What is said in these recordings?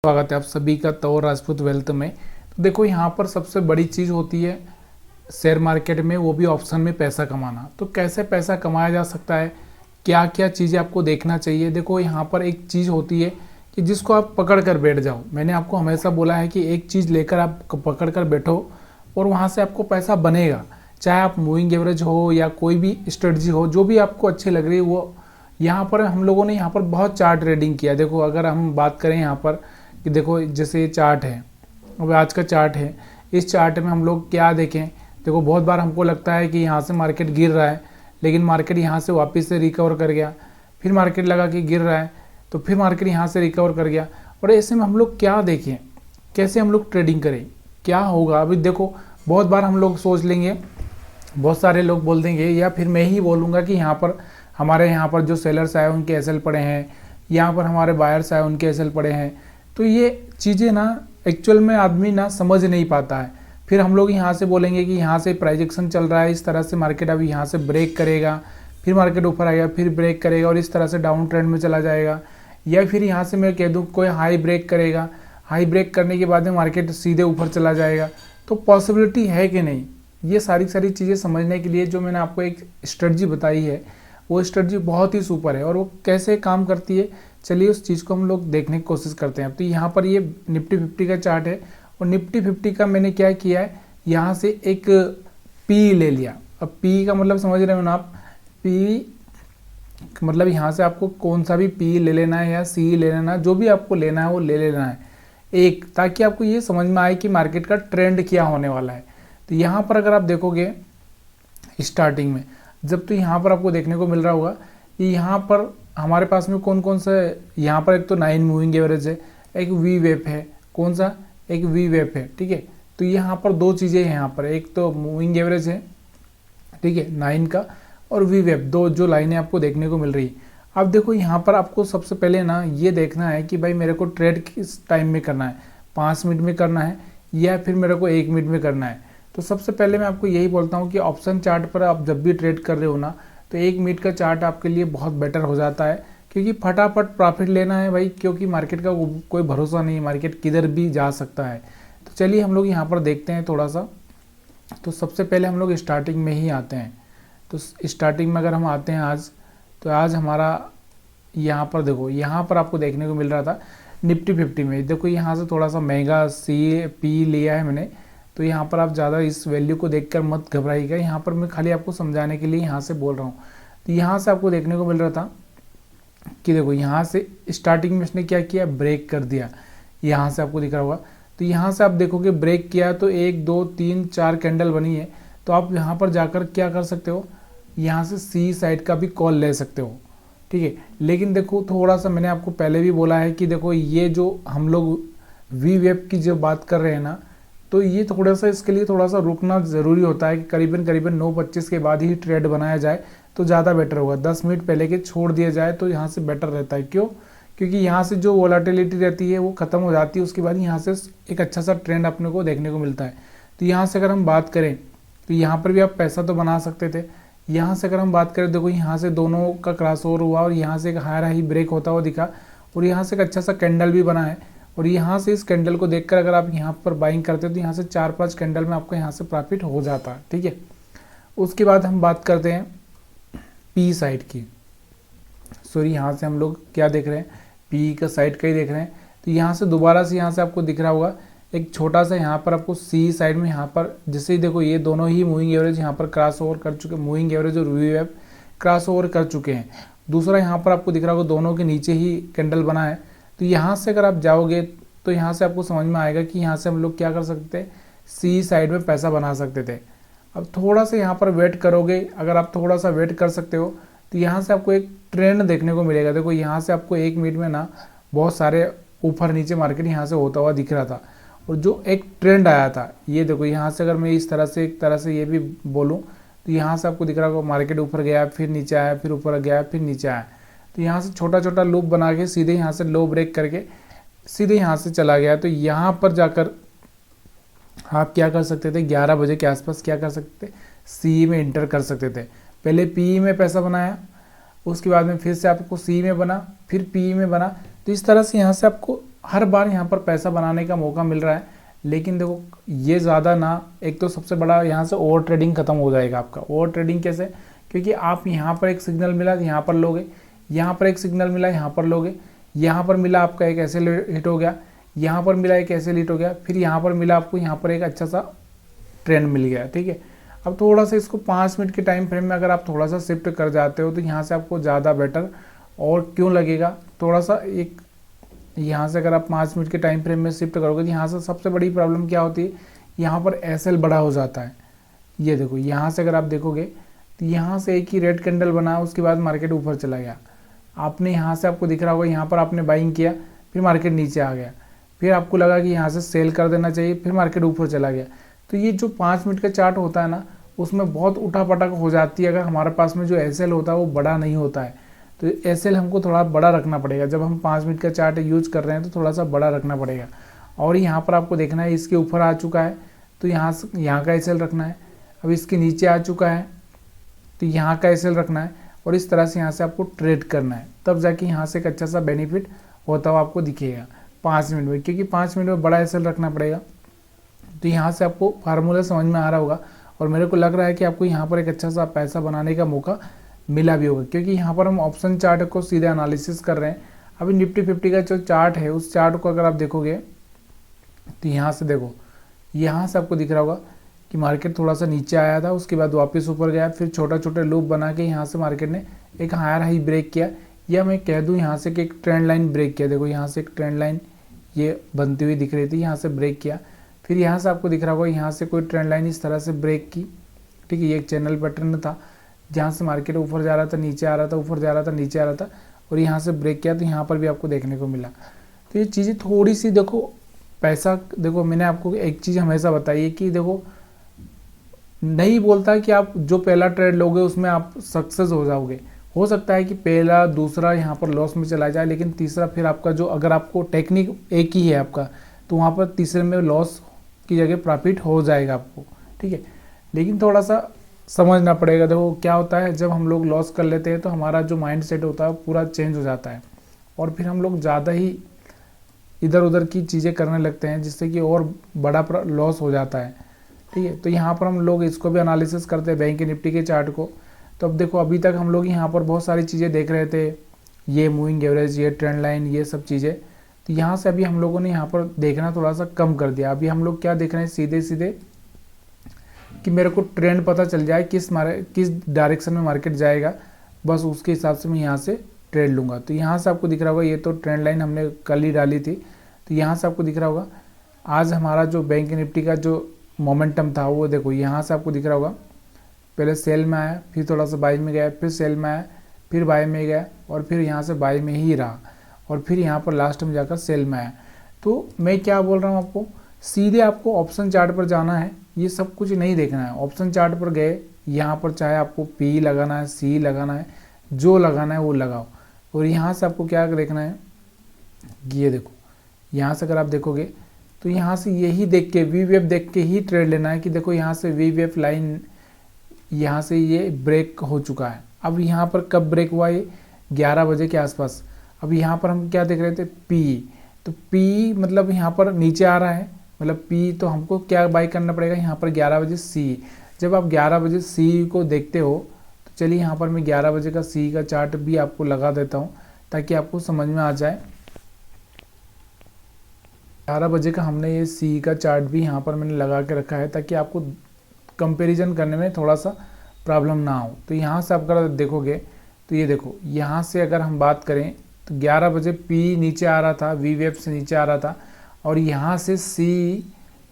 स्वागत है आप सभी का तौर राजपूत वेल्थ में। तो देखो यहाँ पर सबसे बड़ी चीज़ होती है शेयर मार्केट में, वो भी ऑप्शन में पैसा कमाना। तो कैसे पैसा कमाया जा सकता है, क्या क्या चीज़ें आपको देखना चाहिए। देखो यहाँ पर एक चीज़ होती है कि जिसको आप पकड़ कर बैठ जाओ। मैंने आपको हमेशा बोला है कि एक चीज़ लेकर आप पकड़ कर बैठो और वहाँ से आपको पैसा बनेगा। चाहे आप मूविंग एवरेज हो या कोई भी स्ट्रेटजी हो, जो भी आपको अच्छी लग रही है वो। यहाँ पर हम लोगों ने यहाँ पर बहुत चार्ट ट्रेडिंग किया। देखो अगर हम बात करें यहाँ पर कि देखो जैसे ये चार्ट है, अब आज का चार्ट है, इस चार्ट में हम लोग क्या देखें। देखो बहुत बार हमको लगता है कि यहाँ से मार्केट गिर रहा है, लेकिन मार्केट यहाँ से वापस से रिकवर कर गया, फिर मार्केट लगा कि गिर रहा है तो फिर मार्केट यहाँ से रिकवर कर गया। और ऐसे में हम लोग क्या देखें, कैसे हम लोग ट्रेडिंग करें, क्या होगा। अभी देखो बहुत बार हम लोग सोच लेंगे, बहुत सारे लोग बोल देंगे या फिर मैं ही बोलूँगा कि यहाँ पर हमारे यहाँ पर जो सेलर्स आए उनके एसएल पड़े हैं, यहाँ पर हमारे बायर्स आए उनके एसएल पड़े हैं। तो ये चीज़ें ना एक्चुअल में आदमी ना समझ नहीं पाता है। फिर हम लोग यहाँ से बोलेंगे कि यहाँ से प्राइस एक्शन चल रहा है, इस तरह से मार्केट अभी यहाँ से ब्रेक करेगा, फिर मार्केट ऊपर आएगा, फिर ब्रेक करेगा और इस तरह से डाउन ट्रेंड में चला जाएगा। या फिर यहाँ से मैं कह दूँ कोई हाई ब्रेक करेगा, हाई ब्रेक करने के बाद में मार्केट सीधे ऊपर चला जाएगा। तो पॉसिबिलिटी है कि नहीं, ये सारी चीज़ें समझने के लिए जो मैंने आपको एक स्ट्रेटजी बताई है, वो स्ट्रेटजी बहुत ही सुपर है। और वो कैसे काम करती है, चलिए उस चीज़ को हम लोग देखने की कोशिश करते हैं। तो यहाँ पर ये निफ्टी 50 का चार्ट है और निफ्टी 50 का मैंने क्या किया है, यहाँ से एक पी ले लिया। अब पी का मतलब समझ रहे हो ना आप, पी मतलब यहाँ से आपको कौन सा भी पी ले लेना है या सी ले लेना है, जो भी आपको लेना है वो ले लेना है एक, ताकि आपको ये समझ में आए कि मार्केट का ट्रेंड क्या होने वाला है। तो यहाँ पर अगर आप देखोगे स्टार्टिंग में जब, तो यहाँ पर आपको देखने को मिल रहा होगा कि यहाँ पर हमारे पास में कौन कौन सा, यहाँ पर एक तो 9 मूविंग एवरेज है, एक वी वेप है, कौन सा, एक वी वेप है, ठीक है। तो यहाँ पर दो चीज़ें हैं, यहाँ पर एक तो मूविंग एवरेज है, ठीक है, 9 का, और वी वेप, दो जो लाइनें आपको देखने को मिल रही है। अब देखो यहाँ पर आपको सबसे पहले ना ये देखना है कि भाई मेरे को ट्रेड किस टाइम में करना है, 5 मिनट में करना है या फिर मेरे को 1 मिनट में करना है। तो सबसे पहले मैं आपको यही बोलता हूँ कि ऑप्शन चार्ट पर आप जब भी ट्रेड कर रहे हो ना, तो 1 मिनट का चार्ट आपके लिए बहुत बेटर हो जाता है, क्योंकि फटाफट प्रॉफिट लेना है भाई, क्योंकि मार्केट का कोई भरोसा नहीं है, मार्केट किधर भी जा सकता है। तो चलिए हम लोग यहाँ पर देखते हैं थोड़ा सा। तो सबसे पहले हम लोग स्टार्टिंग में ही आते हैं। तो स्टार्टिंग में अगर हम आते हैं आज, तो आज हमारा यहाँ पर देखो, यहाँ पर आपको देखने को मिल रहा था निफ्टी 50 में। देखो यहाँ से थोड़ा सा महंगा सी पी लिया है मैंने, तो यहाँ पर आप ज़्यादा इस वैल्यू को देखकर मत घबराइएगा। यहाँ पर मैं खाली आपको समझाने के लिए यहाँ से बोल रहा हूँ। तो यहाँ से आपको देखने को मिल रहा था कि देखो यहाँ से स्टार्टिंग में इसने क्या किया, ब्रेक कर दिया, यहाँ से आपको दिख रहा होगा। तो यहाँ से आप देखोगे ब्रेक किया तो 1 2 3 4 कैंडल बनी है। तो आप यहाँ पर जाकर क्या कर सकते हो, यहाँ से सी साइड का भी कॉल ले सकते हो, ठीक है। लेकिन देखो थोड़ा सा मैंने आपको पहले भी बोला है कि देखो ये जो हम लोग वी वेब की जो बात कर रहे हैं ना, तो ये थोड़ा सा इसके लिए थोड़ा सा रुकना ज़रूरी होता है कि करीबन 9:25 के बाद ही ट्रेड बनाया जाए तो ज़्यादा बेटर होगा। 10 मिनट पहले के छोड़ दिया जाए तो यहाँ से बेटर रहता है। क्यों, क्योंकि यहाँ से जो वोलाटिलिटी रहती है वो ख़त्म हो जाती है, उसके बाद यहाँ से एक अच्छा सा ट्रेंड अपने को देखने को मिलता है। तो यहाँ से अगर हम बात करें तो यहाँ पर भी आप पैसा तो बना सकते थे। यहाँ से अगर हम बात करें, देखो यहाँ से दोनों का क्रॉस ओवर हुआ और यहाँ से एक हायर हाई ब्रेक होता हुआ दिखा और यहाँ से एक अच्छा सा कैंडल भी बना है। और यहाँ से इस कैंडल को देखकर अगर आप यहाँ पर बाइंग करते हो तो यहाँ से 4-5 कैंडल में आपको यहाँ से प्रॉफिट हो जाता है, ठीक है। उसके बाद हम बात करते हैं पी साइड की। सॉरी, यहाँ से हम लोग क्या देख रहे हैं, पी का साइड का ही देख रहे हैं। तो यहाँ से दोबारा से यहाँ से आपको दिख रहा होगा एक छोटा सा, यहाँ पर आपको सी साइड में, यहाँ पर जैसे ही देखो ये दोनों ही मूविंग एवरेज यहाँ पर क्रॉस ओवर कर चुके, मूविंग एवरेज और वी वेब क्रॉस ओवर कर चुके हैं। दूसरा यहाँ पर आपको दिख रहा होगा दोनों के नीचे ही कैंडल बना है। तो यहाँ से अगर आप जाओगे तो यहाँ से आपको समझ में आएगा कि यहाँ से हम लोग क्या कर सकते थे, सी साइड में पैसा बना सकते थे। अब थोड़ा सा यहाँ पर वेट करोगे, अगर आप थोड़ा सा वेट कर सकते हो तो यहाँ से आपको एक ट्रेंड देखने को मिलेगा। देखो यहाँ से आपको 1 मिनट में ना बहुत सारे ऊपर नीचे मार्केट यहाँ से होता हुआ दिख रहा था और जो एक ट्रेंड आया था, ये देखो यहाँ से अगर मैं इस तरह से एक तरह से ये भी बोलूँ तो यहाँ से आपको दिख रहा होगा मार्केट ऊपर गया, फिर नीचे आया, फिर ऊपर गया, फिर नीचे आया। तो यहाँ से छोटा छोटा लूप बना के सीधे यहाँ से लो ब्रेक करके सीधे यहाँ से चला गया। तो यहाँ पर जाकर आप क्या कर सकते थे, 11 बजे के आसपास क्या कर सकते थे, सी में इंटर कर सकते थे। पहले पी में पैसा बनाया, उसके बाद में फिर से आपको सी में बना, फिर पी में बना। तो इस तरह से यहाँ से आपको हर बार यहाँ पर पैसा बनाने का मौका मिल रहा है। लेकिन देखो ये ज़्यादा ना, एक तो सबसे बड़ा यहाँ से ओवर ट्रेडिंग खत्म हो जाएगा आपका। ओवर ट्रेडिंग कैसे? क्योंकि आप यहाँ पर एक सिग्नल मिला यहाँ पर लोगे, यहाँ पर एक सिग्नल मिला यहाँ पर लोगे, यहाँ पर मिला आपका एक ऐसे हिट हो गया, यहाँ पर मिला एक ऐसे हिट हो गया, फिर यहाँ पर मिला आपको यहाँ पर एक अच्छा सा ट्रेंड मिल गया, ठीक है। अब थोड़ा सा इसको 5 मिनट के टाइम फ्रेम में अगर आप थोड़ा सा शिफ्ट कर जाते हो तो यहाँ से आपको ज़्यादा बेटर और क्यों लगेगा। थोड़ा सा एक यहाँ से अगर आप 5 मिनट के टाइम फ्रेम में शिफ्ट करोगे तो यहाँ से सबसे बड़ी प्रॉब्लम क्या होती है, यहाँ पर एसएल बड़ा हो जाता है। ये देखो यहाँ से अगर आप देखोगे तो यहाँ से एक ही रेड कैंडल बना, उसके बाद मार्केट ऊपर चला गया। आपने यहाँ से आपको दिख रहा होगा यहाँ पर आपने बाइंग किया, फिर मार्केट नीचे आ गया, फिर आपको लगा कि यहाँ से सेल कर देना चाहिए, फिर मार्केट ऊपर चला गया। तो ये जो 5 मिनट का चार्ट होता है ना, उसमें बहुत उठापटक हो जाती है अगर हमारे पास में जो एसएल होता है वो बड़ा नहीं होता है। तो एसएल हमको थोड़ा बड़ा रखना पड़ेगा। जब हम 5 मिनट का चार्ट यूज कर रहे हैं तो थोड़ा सा बड़ा रखना पड़ेगा। और यहाँ पर आपको देखना है इसके ऊपर आ चुका है तो यहाँ का एसएल रखना है। अब इसके नीचे आ चुका है तो यहाँ का एसएल रखना है, और इस तरह से यहाँ से आपको ट्रेड करना है, तब जाके यहाँ से एक अच्छा सा बेनिफिट होता हुआ आपको दिखेगा 5 मिनट में। क्योंकि 5 मिनट में बड़ा एसएल रखना पड़ेगा। तो यहाँ से आपको फार्मूला समझ में आ रहा होगा, और मेरे को लग रहा है कि आपको यहाँ पर एक अच्छा सा पैसा बनाने का मौका मिला भी होगा। क्योंकि यहाँ पर हम ऑप्शन चार्ट को सीधे एनालिसिस कर रहे हैं। अभी निफ्टी 50 का जो चार्ट है उस चार्ट को अगर आप देखोगे तो यहाँ से देखो, यहाँ से आपको दिख रहा होगा कि मार्केट थोड़ा सा नीचे आया था, उसके बाद वापस ऊपर गया, फिर छोटा छोटे लूप बना के यहाँ से मार्केट ने एक हायर हाई ब्रेक किया, या मैं कह दूँ यहाँ से कि एक ट्रेंड लाइन ब्रेक किया। देखो यहाँ से एक ट्रेंड लाइन ये बनती हुई दिख रही थी, यहाँ से ब्रेक किया, फिर यहाँ से आपको दिख रहा होगा यहाँ से कोई ट्रेंड लाइन इस तरह से ब्रेक की, ठीक है। ये एक चैनल पैटर्न था जहाँ से मार्केट ऊपर जा रहा था, नीचे आ रहा था, ऊपर जा रहा था, नीचे आ रहा था, और यहाँ से ब्रेक किया तो यहाँ पर भी आपको देखने को मिला। तो ये चीज़ें थोड़ी सी देखो, पैसा देखो मैंने आपको एक चीज़ हमेशा बताई है कि देखो नहीं बोलता कि आप जो पहला ट्रेड लोगे उसमें आप सक्सेस हो जाओगे। हो सकता है कि पहला दूसरा यहाँ पर लॉस में चला जाए, लेकिन तीसरा फिर आपका जो, अगर आपको टेक्निक एक ही है आपका, तो वहाँ पर तीसरे में लॉस की जगह प्रॉफिट हो जाएगा आपको, ठीक है। लेकिन थोड़ा सा समझना पड़ेगा। देखो क्या होता है, जब हम लोग लॉस कर लेते हैं तो हमारा जो माइंड सेट होता है पूरा चेंज हो जाता है, और फिर हम लोग ज़्यादा ही इधर उधर की चीज़ें करने लगते हैं, जिससे कि और बड़ा लॉस हो जाता है, ठीक है। तो यहाँ पर हम लोग इसको भी एनालिसिस करते हैं, बैंक निफ्टी के चार्ट को। तो अब देखो अभी तक हम लोग यहाँ पर बहुत सारी चीज़ें देख रहे थे, ये मूविंग एवरेज, ये ट्रेंड लाइन, ये सब चीज़ें। तो यहाँ से अभी हम लोगों ने यहाँ पर देखना थोड़ा सा कम कर दिया। अभी हम लोग क्या देख रहे हैं, सीधे सीधे कि मेरे को ट्रेंड पता चल जाए किस डायरेक्शन में मार्केट जाएगा, बस उसके हिसाब से मैं यहाँ से ट्रेड लूँगा। तो यहाँ से आपको दिख रहा होगा, ये तो ट्रेंड लाइन हमने कल ही डाली थी, तो यहाँ से आपको दिख रहा होगा आज हमारा जो बैंक निफ्टी का जो मोमेंटम था वो देखो यहाँ से आपको दिख रहा होगा, पहले सेल में आया, फिर थोड़ा सा बाई में गया, फिर सेल में आया, फिर बाई में गया, और फिर यहाँ से बाई में ही रहा, और फिर यहाँ पर लास्ट में जाकर सेल में आया। तो मैं क्या बोल रहा हूँ आपको, सीधे आपको ऑप्शन चार्ट पर जाना है, ये सब कुछ नहीं देखना है। ऑप्शन चार्ट पर गए, यहाँ पर चाहे आपको पी लगाना है, सी लगाना है, जो लगाना है वो लगाओ। और यहाँ से आपको क्या देखना है, ये देखो यहाँ से अगर आप देखोगे तो यहाँ से यही देख के, वी वेव देख के ही ट्रेड लेना है कि देखो यहाँ से वी वेव लाइन यहाँ से ये ब्रेक हो चुका है। अब यहाँ पर कब ब्रेक हुआ, ये 11 बजे के आसपास। अब यहाँ पर हम क्या देख रहे थे, पी, तो पी मतलब यहाँ पर नीचे आ रहा है, मतलब पी, तो हमको क्या बाई करना पड़ेगा यहाँ पर 11 बजे सी। जब आप 11 बजे सी को देखते हो तो चलिए यहाँ पर मैं 11 बजे का सी का चार्ट भी आपको लगा देता हूँ ताकि आपको समझ में आ जाए। 11 बजे का हमने ये सी का चार्ट भी यहाँ पर मैंने लगा के रखा है ताकि आपको कंपैरिजन करने में थोड़ा सा प्रॉब्लम ना हो। तो यहाँ से आप अगर देखोगे तो ये देखो यहाँ से अगर हम बात करें तो 11 बजे पी नीचे आ रहा था, वी वेव से नीचे आ रहा था, और यहाँ से सी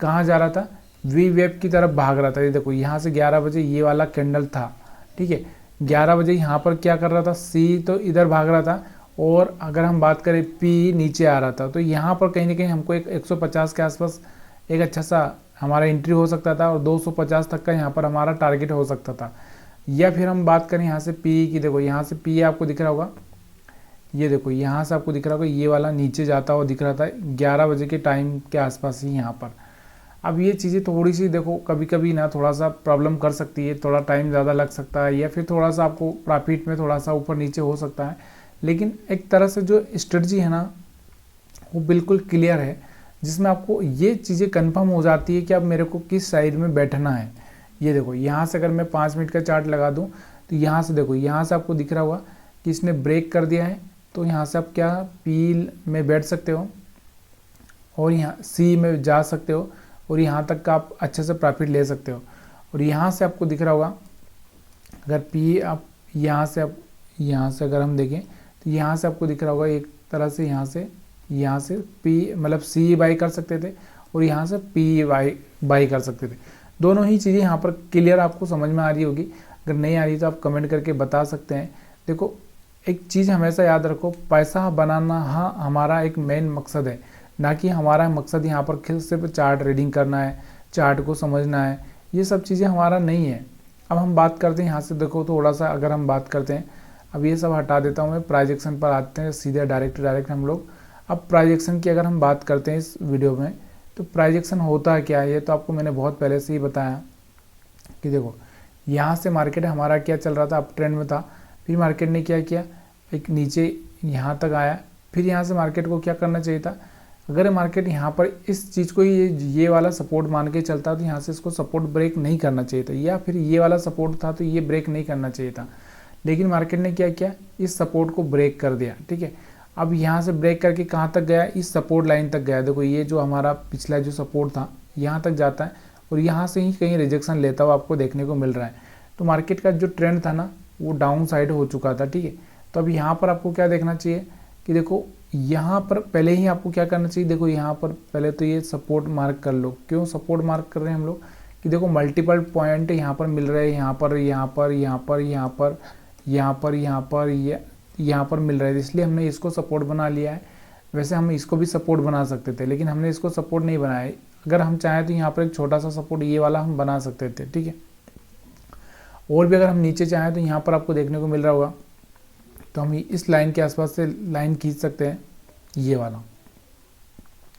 कहाँ जा रहा था, वी वेव की तरफ भाग रहा था। ये देखो यहाँ से 11 बजे ये वाला कैंडल था, ठीक है। 11 बजे यहाँ पर क्या कर रहा था, सी तो इधर भाग रहा था, और अगर हम बात करें पी नीचे आ रहा था। तो यहाँ पर कहीं ना कहीं हमको एक 150 के आसपास एक अच्छा सा हमारा एंट्री हो सकता था, और 250 तक का यहाँ पर हमारा टारगेट हो सकता था। या फिर हम बात करें यहाँ से पी की, देखो यहाँ से पी आपको दिख रहा होगा, ये देखो यहाँ से आपको दिख रहा होगा ये वाला नीचे जाता हुआ दिख रहा था 11 बजे के टाइम के आसपास ही यहाँ पर। अब ये चीज़ें थोड़ी सी देखो कभी कभी ना थोड़ा सा प्रॉब्लम कर सकती है, थोड़ा टाइम ज़्यादा लग सकता है, या फिर थोड़ा सा आपको प्रॉफिट में थोड़ा सा ऊपर नीचे हो सकता है। लेकिन एक तरह से जो स्ट्रेटजी है ना वो बिल्कुल क्लियर है, जिसमें आपको ये चीज़ें कंफर्म हो जाती है कि अब मेरे को किस साइड में बैठना है। ये देखो यहाँ से अगर मैं 5 मिनट का चार्ट लगा दूँ तो यहाँ से देखो, यहाँ से आपको दिख रहा होगा कि इसने ब्रेक कर दिया है, तो यहाँ से आप क्या पी में बैठ सकते हो और यहाँ सी में जा सकते हो और यहाँ तक का आप अच्छे से प्रॉफिट ले सकते हो। और यहाँ से आपको दिख रहा होगा अगर पी आप यहाँ से अगर हम देखें तो यहाँ से आपको दिख रहा होगा एक तरह से यहाँ से पी मतलब सी बाई कर सकते थे और यहाँ से पी बाई कर सकते थे। दोनों ही चीज़ें यहाँ पर क्लियर आपको समझ में आ रही होगी। अगर नहीं आ रही तो आप कमेंट करके बता सकते हैं। देखो एक चीज़ हमेशा याद रखो, पैसा बनाना हाँ हमारा एक मेन मकसद है, ना कि हमारा मकसद यहाँ पर सिर्फ चार्ट रीडिंग करना है, चार्ट को समझना है, ये सब चीज़ें हमारा नहीं है। अब हम बात करते हैं यहाँ से, देखो थोड़ा सा अगर हम बात करते हैं, अब ये सब हटा देता हूँ मैं, प्राइजेक्शन पर आते हैं सीधे डायरेक्ट हम लोग। अब प्राइजेक्शन की अगर हम बात करते हैं इस वीडियो में, तो प्राइजेक्शन होता है क्या है, ये तो आपको मैंने बहुत पहले से ही बताया कि देखो यहाँ से मार्केट हमारा क्या चल रहा था, अप ट्रेंड में था, फिर मार्केट ने क्या किया, एक नीचे यहाँ तक आया, फिर यहाँ से मार्केट को क्या करना चाहिए था, अगर मार्केट यहाँ पर इस चीज़ को ये वाला सपोर्ट मान के चलता तो यहाँ से इसको सपोर्ट ब्रेक नहीं करना चाहिए था, या फिर ये वाला सपोर्ट था तो ये ब्रेक नहीं करना चाहिए था। लेकिन मार्केट ने क्या किया, इस सपोर्ट को ब्रेक कर दिया। ठीक है, अब यहाँ से ब्रेक करके कहाँ तक गया, इस सपोर्ट लाइन तक गया। देखो ये जो हमारा पिछला जो सपोर्ट था यहाँ तक जाता है और यहाँ से ही कहीं रिजेक्शन लेता हुआ आपको देखने को मिल रहा है। तो मार्केट का जो ट्रेंड था ना वो डाउन साइड हो चुका था। ठीक है, तो अब यहाँ पर आपको क्या देखना चाहिए कि देखो यहाँ पर पहले ही आपको क्या करना चाहिए, देखो यहाँ पर पहले तो ये सपोर्ट मार्क कर लो। क्यों सपोर्ट मार्क कर रहे हैं हम लोग कि देखो मल्टीपल पॉइंट यहाँ पर मिल रहे हैं, यहाँ पर यहाँ पर मिल रहे थे, इसलिए हमने इसको सपोर्ट बना लिया है। वैसे हम इसको भी सपोर्ट बना सकते थे लेकिन हमने इसको सपोर्ट नहीं बनाया। अगर हम चाहें तो यहाँ पर एक छोटा सा सपोर्ट ये वाला हम बना सकते थे। ठीक है, और भी अगर हम नीचे चाहें तो यहाँ पर आपको देखने को मिल रहा होगा, तो हम इस लाइन के आसपास से लाइन खींच सकते हैं, ये वाला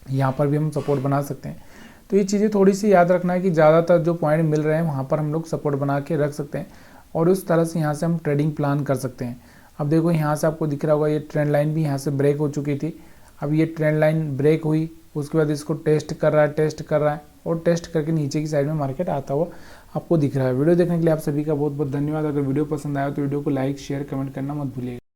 यहाँ पर भी हम सपोर्ट बना सकते हैं। तो ये चीज़ें थोड़ी सी याद रखना है कि ज़्यादातर जो पॉइंट मिल रहे हैं वहाँ पर हम लोग सपोर्ट बना के रख सकते हैं और उस तरह से यहाँ से हम ट्रेडिंग प्लान कर सकते हैं। अब देखो यहाँ से आपको दिख रहा होगा ये ट्रेंड लाइन भी यहाँ से ब्रेक हो चुकी थी। अब ये ट्रेंड लाइन ब्रेक हुई, उसके बाद इसको टेस्ट कर रहा है और टेस्ट करके नीचे की साइड में मार्केट आता हुआ आपको दिख रहा है। वीडियो देखने के लिए आप सभी का बहुत बहुत धन्यवाद। अगर वीडियो पसंद आया तो वीडियो को लाइक शेयर कमेंट करना मत भूलिएगा।